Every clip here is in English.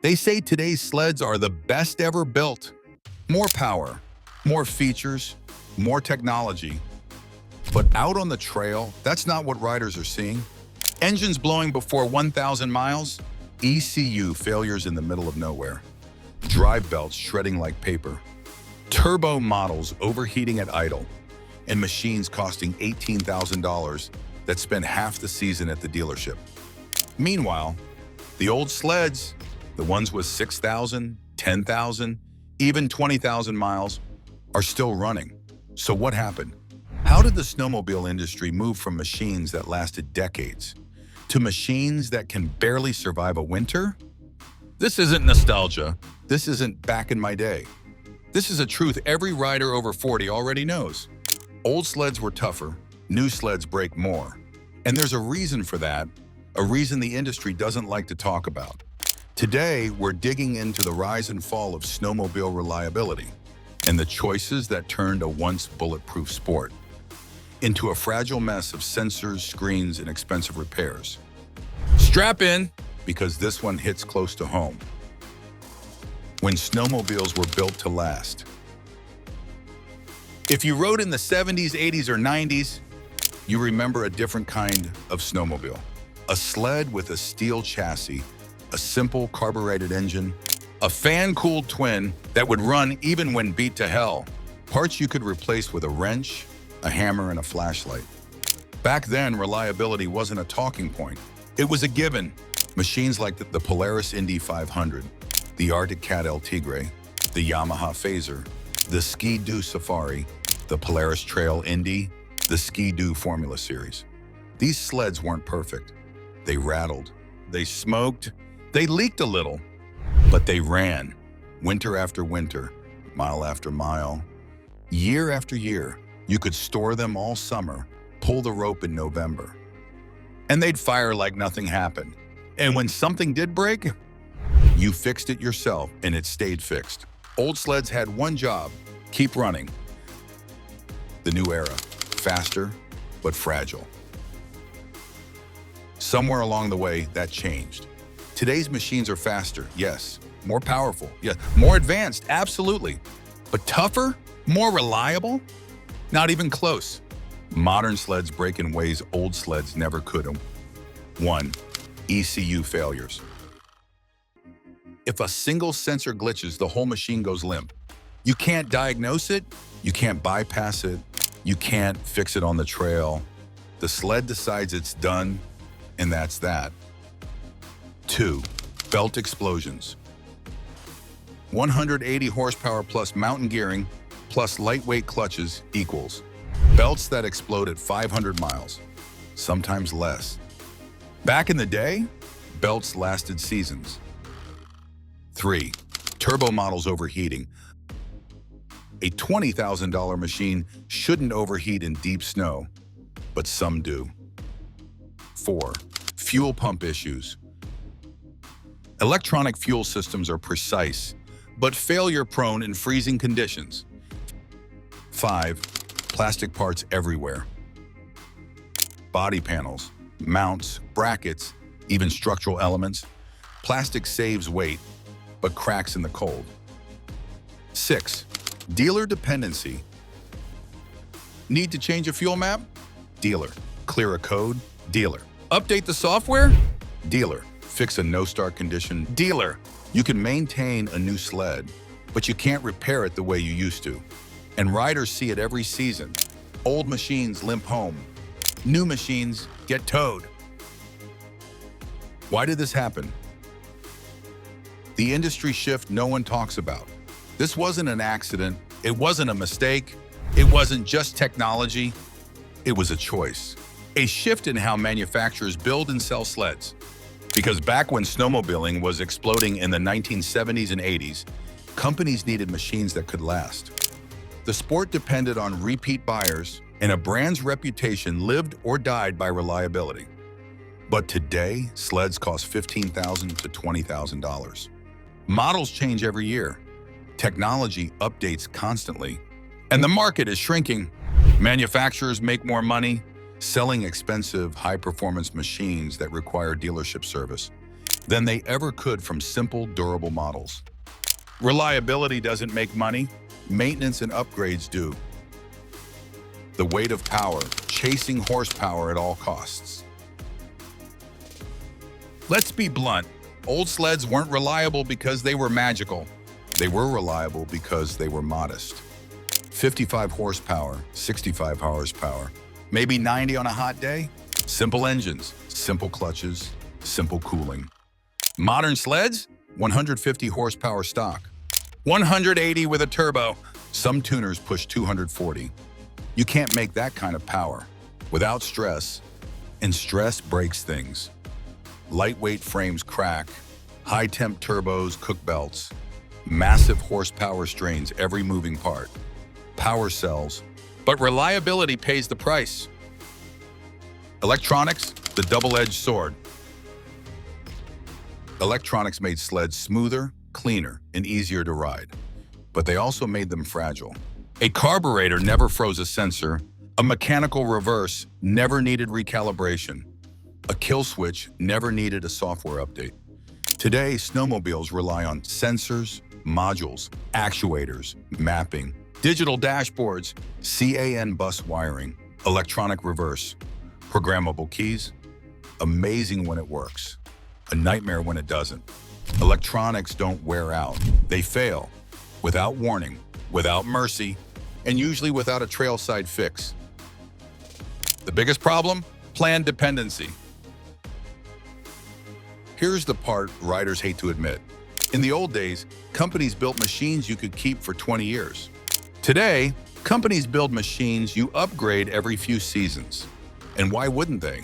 They say today's sleds are the best ever built. More power, more features, more technology. But out on the trail, that's not what riders are seeing. Engines blowing before 1,000 miles, ECU failures in the middle of nowhere, drive belts shredding like paper, turbo models overheating at idle, and machines costing $18,000 that spend half the season at the dealership. Meanwhile, the old sleds, the ones with 6,000, 10,000, even 20,000 miles, are still running. So what happened? How did the snowmobile industry move from machines that lasted decades to machines that can barely survive a winter? This isn't nostalgia. This isn't back in my day. This is a truth every rider over 40 already knows. Old sleds were tougher, new sleds break more. And there's a reason for that, a reason the industry doesn't like to talk about. Today, we're digging into the rise and fall of snowmobile reliability and the choices that turned a once bulletproof sport into a fragile mess of sensors, screens, and expensive repairs. Strap in, because this one hits close to home. When snowmobiles were built to last. If you rode in the 70s, 80s, or 90s, you remember a different kind of snowmobile. A sled with a steel chassis, a simple carbureted engine, a fan-cooled twin that would run even when beat to hell. Parts you could replace with a wrench, a hammer, and a flashlight. Back then, reliability wasn't a talking point. It was a given. Machines like the Polaris Indy 500, the Arctic Cat El Tigre, the Yamaha Phaser, the Ski-Doo Safari, the Polaris Trail Indy, the Ski-Doo Formula Series. These sleds weren't perfect. They rattled, they smoked, they leaked a little, but they ran, winter after winter, mile after mile, year after year. You could store them all summer, pull the rope in November, and they'd fire like nothing happened. And when something did break, you fixed it yourself, and it stayed fixed. Old sleds had one job: keep running. The new era, faster but fragile. Somewhere along the way, that changed. Today's machines are faster, yes. More powerful, yes. More advanced, absolutely. But tougher? More reliable? Not even close. Modern sleds break in ways old sleds never could. 1. ECU failures. If a single sensor glitches, the whole machine goes limp. You can't diagnose it, you can't bypass it, you can't fix it on the trail. The sled decides it's done, and that's that. 2. Belt explosions. 180 horsepower plus mountain gearing plus lightweight clutches equals belts that explode at 500 miles, sometimes less. Back in the day, belts lasted seasons. 3. Turbo models overheating. A $20,000 machine shouldn't overheat in deep snow, but some do. 4. Fuel pump issues. Electronic fuel systems are precise, but failure-prone in freezing conditions. 5. Plastic parts everywhere. Body panels, mounts, brackets, even structural elements. Plastic saves weight, but cracks in the cold. 6. Dealer dependency. Need to change a fuel map? Dealer. Clear a code? Dealer. Update the software? Dealer. Fix a no-start condition? Dealer. You can maintain a new sled, but you can't repair it the way you used to. And riders see it every season. Old machines limp home. New machines get towed. Why did this happen? The industry shift no one talks about. This wasn't an accident. It wasn't a mistake. It wasn't just technology. It was a choice. A shift in how manufacturers build and sell sleds. Because back when snowmobiling was exploding in the 1970s and 80s, companies needed machines that could last. The sport depended on repeat buyers, and a brand's reputation lived or died by reliability. But today, sleds cost $15,000 to $20,000. Models change every year. Technology updates constantly, and the market is shrinking. Manufacturers make more money selling expensive, high-performance machines that require dealership service. than they ever could from simple, durable models. Reliability doesn't make money, maintenance and upgrades do. The weight of power, chasing horsepower at all costs. Let's be blunt, old sleds weren't reliable because they were magical. They were reliable because they were modest. 55 horsepower, 65 horsepower, maybe 90 on a hot day. Simple engines, simple clutches, simple cooling. Modern sleds, 150 horsepower stock. 180 with a turbo. Some tuners push 240. You can't make that kind of power without stress, and stress breaks things. Lightweight frames crack, high-temp turbos cook belts, massive horsepower strains every moving part. Power sells, but reliability pays the price. Electronics, the double-edged sword. Electronics made sleds smoother, cleaner, and easier to ride, but they also made them fragile. A carburetor never froze a sensor. A mechanical reverse never needed recalibration. A kill switch never needed a software update. Today, snowmobiles rely on sensors, modules, actuators, mapping, digital dashboards, CAN bus wiring, electronic reverse, programmable keys. Amazing when it works. A nightmare when it doesn't. Electronics don't wear out. They fail without warning, without mercy, and usually without a trailside fix. The biggest problem? Planned dependency. Here's the part riders hate to admit. In the old days, companies built machines you could keep for 20 years. Today, companies build machines you upgrade every few seasons. And why wouldn't they?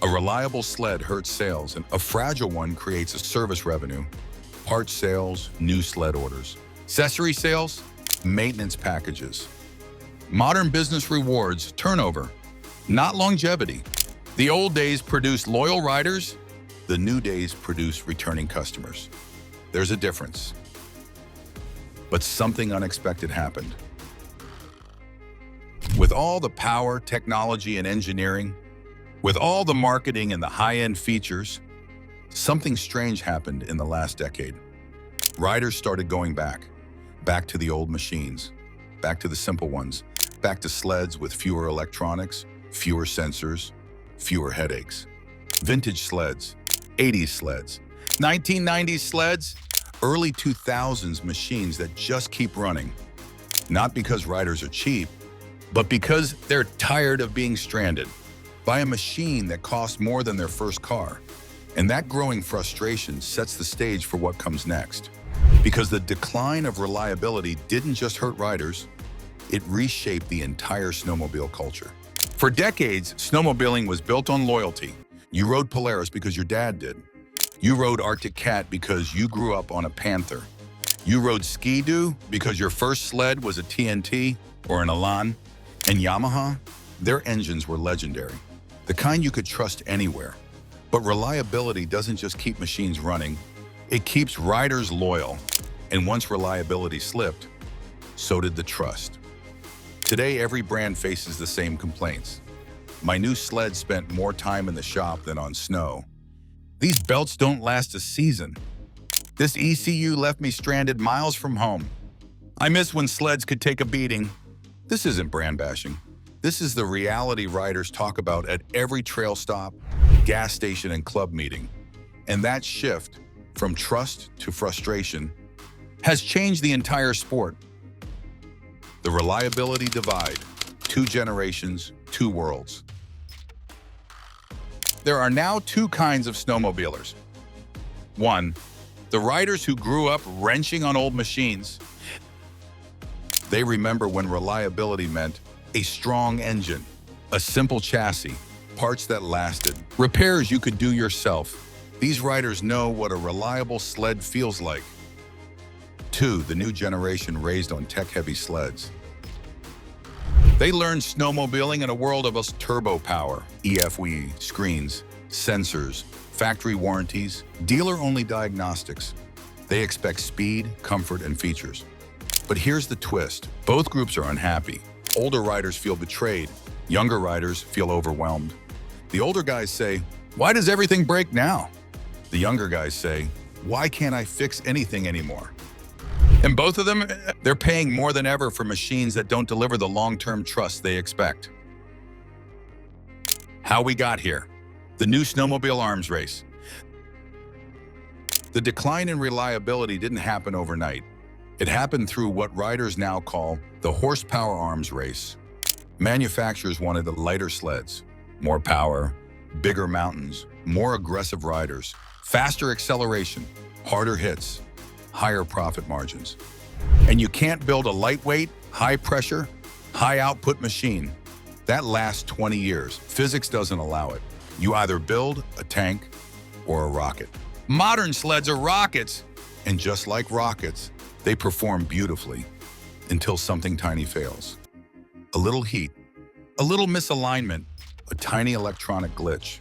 A reliable sled hurts sales, and a fragile one creates a service revenue. Parts sales, new sled orders. Accessory sales, maintenance packages. Modern business rewards turnover, not longevity. The old days produced loyal riders. The new days produce returning customers. There's a difference. But something unexpected happened. With all the power, technology, and engineering, with all the marketing and the high-end features, something strange happened in the last decade. Riders started going back to the old machines, back to the simple ones, back to sleds with fewer electronics, fewer sensors, fewer headaches. Vintage sleds, 80s sleds, 1990s sleds, early 2000s machines that just keep running. Not because riders are cheap, but because they're tired of being stranded by a machine that costs more than their first car. And that growing frustration sets the stage for what comes next. Because the decline of reliability didn't just hurt riders, it reshaped the entire snowmobile culture. For decades, snowmobiling was built on loyalty. You rode Polaris because your dad did. You rode Arctic Cat because you grew up on a Panther. You rode Ski-Doo because your first sled was a TNT or an Elan. And Yamaha, their engines were legendary, the kind you could trust anywhere. But reliability doesn't just keep machines running, it keeps riders loyal. And once reliability slipped, so did the trust. Today, every brand faces the same complaints. My new sled spent more time in the shop than on snow. These belts don't last a season. This ECU left me stranded miles from home. I miss when sleds could take a beating. This isn't brand bashing. This is the reality riders talk about at every trail stop, gas station, and club meeting. And that shift from trust to frustration has changed the entire sport. The reliability divide, 2 generations, 2 worlds. There are now 2 kinds of snowmobilers. 1, the riders who grew up wrenching on old machines. They remember when reliability meant a strong engine, a simple chassis, parts that lasted, repairs you could do yourself. These riders know what a reliable sled feels like. 2, the new generation raised on tech-heavy sleds. They learned snowmobiling in a world of turbo power, EFW, screens, sensors, factory warranties, dealer-only diagnostics. They expect speed, comfort, and features. But here's the twist. Both groups are unhappy. Older riders feel betrayed. Younger riders feel overwhelmed. The older guys say, "Why does everything break now?" The younger guys say, why can't I fix anything anymore? And both of them, they're paying more than ever for machines that don't deliver the long-term trust they expect. How we got here. The new snowmobile arms race. The decline in reliability didn't happen overnight. It happened through what riders now call the horsepower arms race. Manufacturers wanted the lighter sleds, more power, bigger mountains, more aggressive riders, faster acceleration, harder hits, higher profit margins. And you can't build a lightweight, high-pressure, high-output machine. That lasts 20 years. Physics doesn't allow it. You either build a tank or a rocket. Modern sleds are rockets, and just like rockets, they perform beautifully until something tiny fails. A little heat, a little misalignment, a tiny electronic glitch.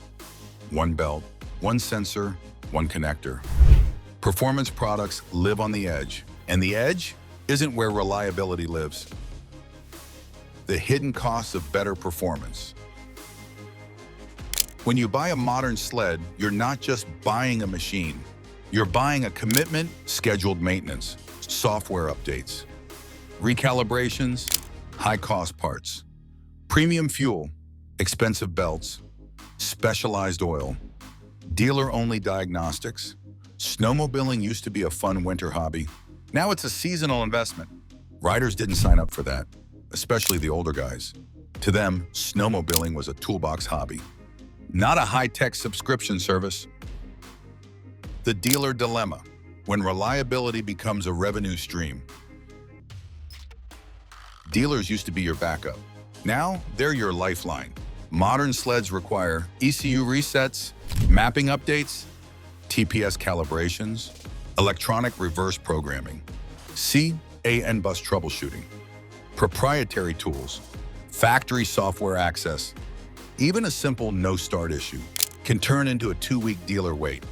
One belt, one sensor, one connector. Performance products live on the edge, and the edge isn't where reliability lives. The hidden costs of better performance. When you buy a modern sled, you're not just buying a machine. You're buying a commitment, scheduled maintenance, software updates, recalibrations, high-cost parts, premium fuel, expensive belts, specialized oil, dealer-only diagnostics. Snowmobiling used to be a fun winter hobby. Now it's a seasonal investment. Riders didn't sign up for that, especially the older guys. To them, snowmobiling was a toolbox hobby, not a high-tech subscription service. The dealer dilemma, when reliability becomes a revenue stream. Dealers used to be your backup. Now, they're your lifeline. Modern sleds require ECU resets, mapping updates, TPS calibrations, electronic reverse programming, CAN bus troubleshooting, proprietary tools, factory software access. Even a simple no-start issue can turn into a 2-week dealer wait.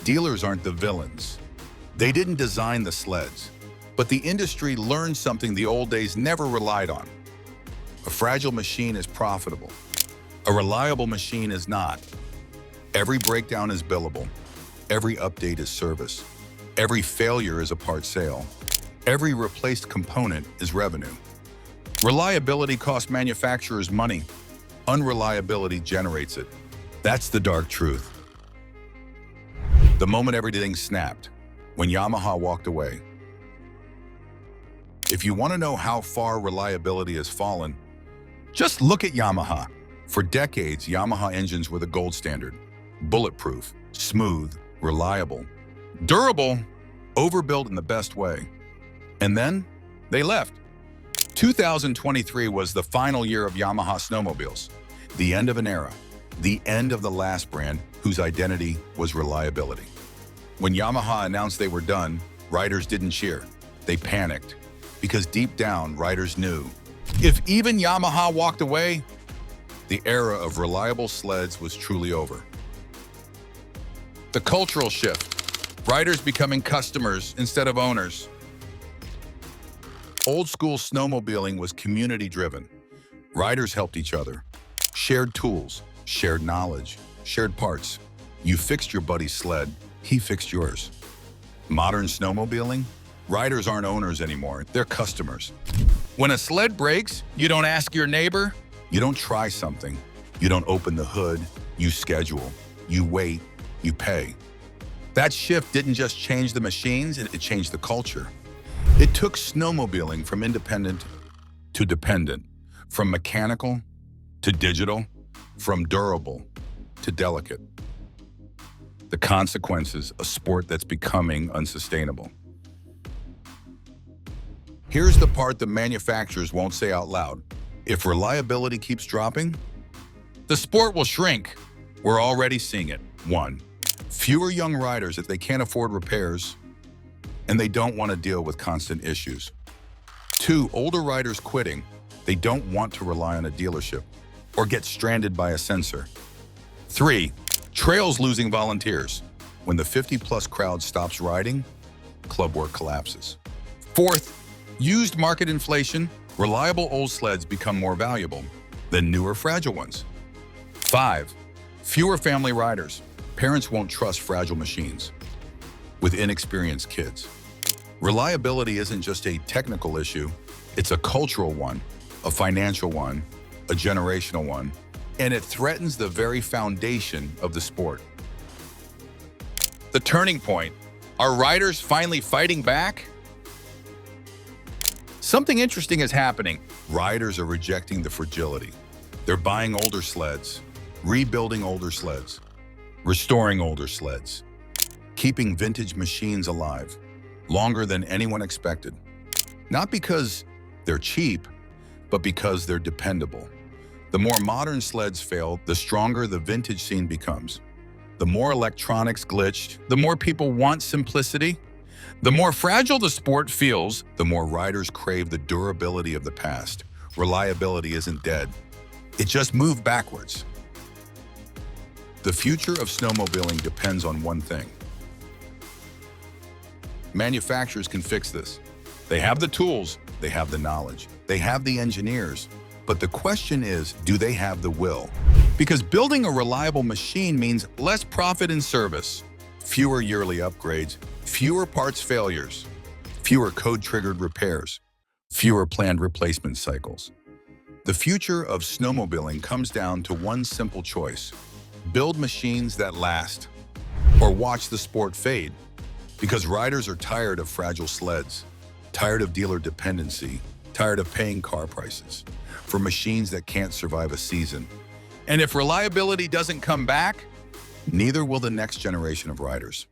Dealers aren't the villains. They didn't design the sleds, but the industry learned something the old days never relied on. A fragile machine is profitable. A reliable machine is not. Every breakdown is billable. Every update is service. Every failure is a part sale. Every replaced component is revenue. Reliability costs manufacturers money. Unreliability generates it. That's the dark truth. The moment everything snapped, when Yamaha walked away. If you want to know how far reliability has fallen, just look at Yamaha. For decades, Yamaha engines were the gold standard. Bulletproof, smooth, reliable, durable, overbuilt in the best way. And then, they left. 2023 was the final year of Yamaha snowmobiles. The end of an era. The end of the last brand whose identity was reliability. When Yamaha announced they were done, riders didn't cheer. They panicked. Because deep down, riders knew, if even Yamaha walked away, the era of reliable sleds was truly over. The cultural shift. Riders becoming customers instead of owners. Old school snowmobiling was community-driven. Riders helped each other. Shared tools, shared knowledge, shared parts. You fixed your buddy's sled, he fixed yours. Modern snowmobiling? Riders aren't owners anymore, they're customers. When a sled breaks, you don't ask your neighbor. You don't try something. You don't open the hood. You schedule. You wait. You pay. That shift didn't just change the machines, it changed the culture. It took snowmobiling from independent to dependent, from mechanical to digital, from durable to delicate. The consequences, a sport that's becoming unsustainable. Here's the part that manufacturers won't say out loud. If reliability keeps dropping, the sport will shrink. We're already seeing it. 1. Fewer young riders if they can't afford repairs and they don't want to deal with constant issues. 2. Older riders quitting. They don't want to rely on a dealership or get stranded by a sensor. 3. Trails losing volunteers. When the 50-plus crowd stops riding, club work collapses. 4th, used market inflation. Reliable old sleds become more valuable than newer fragile ones. 5. Fewer family riders. Parents won't trust fragile machines with inexperienced kids. Reliability isn't just a technical issue, it's a cultural one, a financial one, a generational one, and it threatens the very foundation of the sport. The turning point. Are riders finally fighting back? Something interesting is happening. Riders are rejecting the fragility. They're buying older sleds, rebuilding older sleds, restoring older sleds, keeping vintage machines alive longer than anyone expected. Not because they're cheap, but because they're dependable. The more modern sleds fail, the stronger the vintage scene becomes. The more electronics glitched, the more people want simplicity. The more fragile the sport feels, the more riders crave the durability of the past. Reliability isn't dead. It just moved backwards. The future of snowmobiling depends on one thing. Manufacturers can fix this. They have the tools, they have the knowledge, they have the engineers. But the question is, do they have the will? Because building a reliable machine means less profit in service, fewer yearly upgrades, fewer parts failures, fewer code-triggered repairs, fewer planned replacement cycles. The future of snowmobiling comes down to one simple choice: build machines that last, or watch the sport fade. Because riders are tired of fragile sleds, tired of dealer dependency, tired of paying car prices for machines that can't survive a season. And if reliability doesn't come back, neither will the next generation of riders.